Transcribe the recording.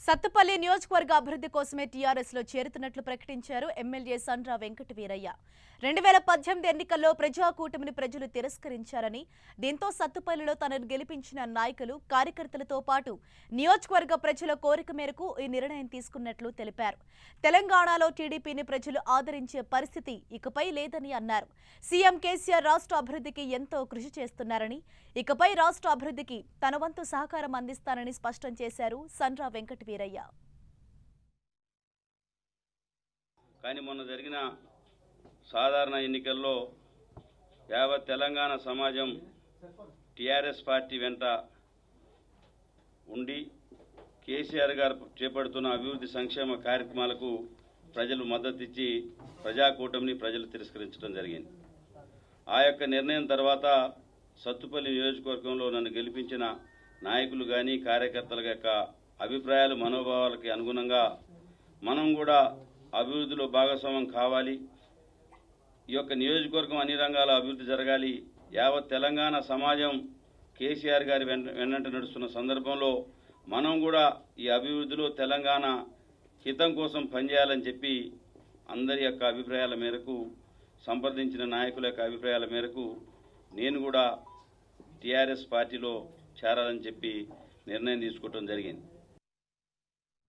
సత్తుపల్లి నియోజకవర్గ అభివృద్ధి కోసమే టీఆర్ఎస్ లో చేరుతున్నట్లు ప్రకటించారు ఎమ్మెల్యే సండ్ర వెంకట వీరయ్య. 2018 ఎన్నికల్లో ప్రజాకూటమిని ప్రజలు తిరస్కరించారని, దీంతో సత్తుపల్లిలో తనను గెలిపించిన నాయకులు, కార్యకర్తలతో పాటు నియోజకవర్గ ప్రజల కోరిక మేరకు ఈ నిర్ణయం తీసుకున్నట్లు తెలిపారు. తెలంగాణలో టీడీపీని ప్రజలు ఆదరించే పరిస్థితి ఇకపై లేదని అన్నారు. సీఎం కేసీఆర్ రాష్ట్ర అభివృద్ధికి ఎంతో కృషి చేస్తున్నారని, ఇకపై రాష్ట్ర అభివృద్ధికి తన వంతు సహకారం అందిస్తానని స్పష్టం చేశారు సండ్ర వెంకట వీరయ్య. కానీ మొన్న జరిగిన సాధారణ ఎన్నికల్లో యావత్ తెలంగాణ సమాజం టీఆర్ఎస్ పార్టీ వెంట ఉండి కేసీఆర్ గారు చేపడుతున్న అభివృద్ధి సంక్షేమ కార్యక్రమాలకు ప్రజలు మద్దతిచ్చి ప్రజాకూటమిని ప్రజలు తిరస్కరించడం జరిగింది. ఆ యొక్క నిర్ణయం తర్వాత సత్తుపల్లి నియోజకవర్గంలో నన్ను గెలిపించిన నాయకులు కానీ కార్యకర్తల యొక్క అభిప్రాయాలు, మనోభావాలకి అనుగుణంగా మనం కూడా అభివృద్ధిలో భాగస్వామ్యం కావాలి. ఈ యొక్క నియోజకవర్గం అన్ని రంగాల అభివృద్ధి జరగాలి. యావత్ తెలంగాణ సమాజం కేసీఆర్ గారి వెన్నంట నడుస్తున్న సందర్భంలో మనం కూడా ఈ అభివృద్ధిలో తెలంగాణ హితం కోసం పనిచేయాలని చెప్పి అందరి యొక్క అభిప్రాయాల మేరకు, సంప్రదించిన నాయకుల యొక్క అభిప్రాయాల మేరకు నేను కూడా టీఆర్ఎస్ పార్టీలో చేరాలని చెప్పి నిర్ణయం తీసుకోవడం జరిగింది.